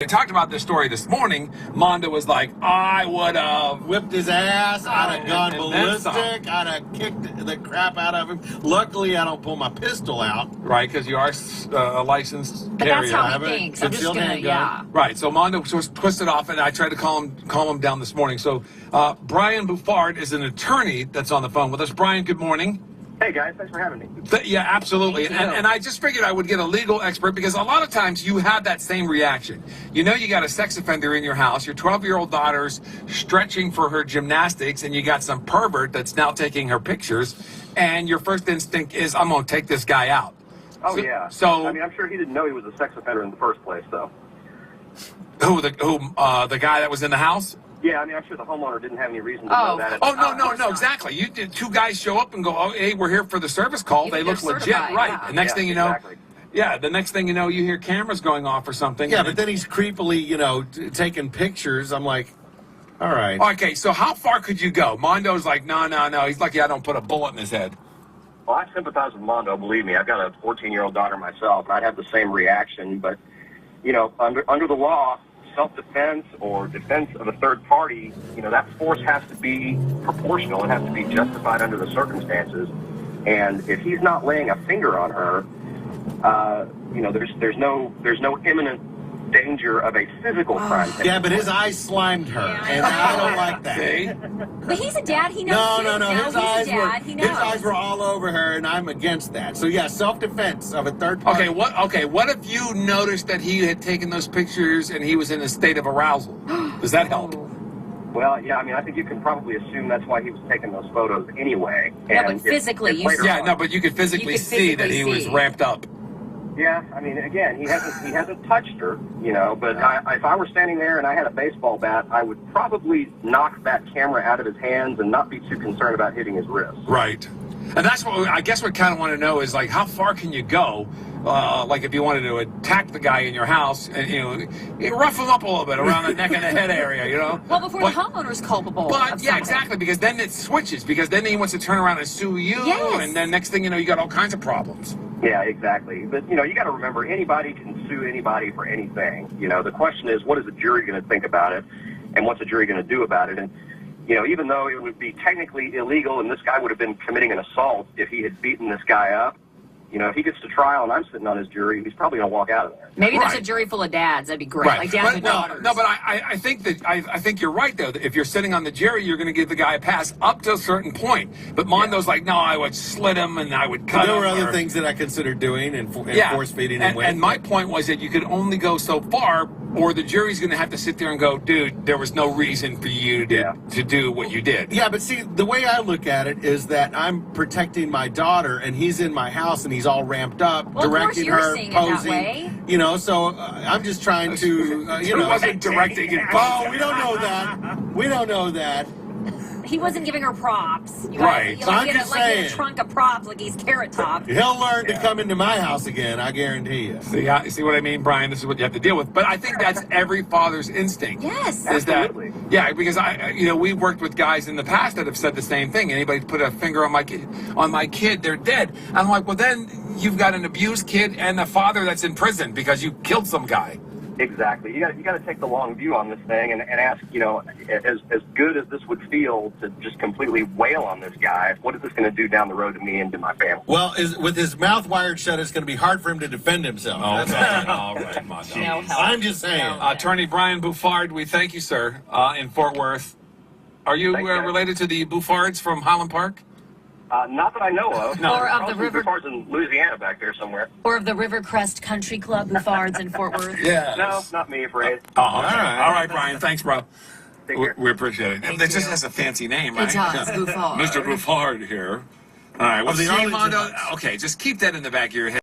talked about this story this morning. Mondo was like, I would have whipped his ass, I'd have gone ballistic, I'd have kicked the crap out of him. Luckily, I don't pull my pistol out. Right, because you are a licensed but carrier. that's how he thinks. I'm just gonna, yeah. Right, so Mondo was twisted off, and I tried to calm him down this morning. So Brian Bouffard is an attorney that's on the phone with us. Brian, good morning. Hey guys, thanks for having me. Yeah, absolutely. And I just figured I would get a legal expert because a lot of times you have that same reaction. You know you got a sex offender in your house, your 12-year-old daughter's stretching for her gymnastics, and you got some pervert that's now taking her pictures, and your first instinct is, I'm going to take this guy out. Oh, yeah. So, I mean, I'm sure he didn't know he was a sex offender in the first place, though. The guy that was in the house? Yeah, I mean, I'm sure the homeowner didn't have any reason to know that. No, exactly. You did. Two guys show up and go, oh, hey, we're here for the service call. They look legit, right? Yeah. The next thing you know, exactly. yeah, the next thing you know, you hear cameras going off or something. Yeah, but then he's creepily, taking pictures. I'm like, all right. Okay, so how far could you go? Mondo's like, no. He's lucky I don't put a bullet in his head. Well, I sympathize with Mondo, believe me. I've got a 14-year-old daughter myself, and I'd have the same reaction. But, under the law, self-defense or defense of a third party, that force has to be proportional. It has to be justified under the circumstances. And if he's not laying a finger on her, there's no imminent danger of a physical crime. Yeah, but his eyes slimed her, and I don't like that. See? But he's a dad. He knows. No. His eyes were all over her, and I'm against that. So yeah, self-defense of a third party. What if you noticed that he had taken those pictures and he was in a state of arousal? Does that help? Well, yeah, I mean, I think you can probably assume that's why he was taking those photos anyway. No, but physically, but you could physically see that he was ramped up. Yeah, I mean, again, he hasn't touched her, but if I were standing there and I had a baseball bat, I would probably knock that camera out of his hands and not be too concerned about hitting his wrist. Right. And that's what I guess we kind of want to know is, like, how far can you go? Like if you wanted to attack the guy in your house and, you rough him up a little bit around the neck and the head area, Well, before the homeowner's culpable. But, yeah, exactly, because then it switches, because then he wants to turn around and sue you, and then next thing you know, you got all kinds of problems. Yeah, exactly. But, you got to remember, anybody can sue anybody for anything. The question is, what is the jury going to think about it, and what's the jury going to do about it? And, even though it would be technically illegal and this guy would have been committing an assault if he had beaten this guy up, if he gets to trial and I'm sitting on his jury, he's probably going to walk out of there. Maybe there's a jury full of dads. That'd be great. Right. Like dads and daughters. No, but I think you're right, though. That if you're sitting on the jury, you're going to give the guy a pass up to a certain point. But Mondo's like, no, I would slit him and I would cut him. There were other things that I considered doing and force feeding him with. And my point was that you could only go so far, or the jury's going to have to sit there and go, dude, there was no reason for you to do what you did. Yeah, but see, the way I look at it is that I'm protecting my daughter, and he's in my house, and he's all ramped up, directing her, posing. So I'm just trying to, He wasn't directing it. Oh, we don't know that. We don't know that. He wasn't giving her props. Right. So I'm just saying. Like a trunk of props, like he's Carrot Top. He'll learn to come into my house again, I guarantee you. See what I mean, Brian? This is what you have to deal with. But I think that's every father's instinct. Yes. Absolutely. Because we've worked with guys in the past that have said the same thing. Anybody put a finger on my kid, they're dead. I'm like, well, then you've got an abused kid and a father that's in prison because you killed some guy. Exactly. You got to take the long view on this thing and ask, as good as this would feel to just completely wail on this guy, what is this going to do down the road to me and to my family? Well, with his mouth wired shut, it's going to be hard for him to defend himself. All right, Mondo. No help. I'm just saying. Attorney Brian Bouffard, we thank you, sir, in Fort Worth. Are you related to the Bouffards from Highland Park? Not that I know of. No. Or of the river. Bouffards in Louisiana back there somewhere. Or of the Rivercrest Country Club, Bouffards in Fort Worth. Yeah. No, not me, afraid. Oh, all right, Brian. Thanks, bro. Take care. We appreciate it. It just has a fancy name, right? It does, Bouffard. Mr. Bouffard here. All right. Well, the Arlington Mondo. Okay, just keep that in the back of your head.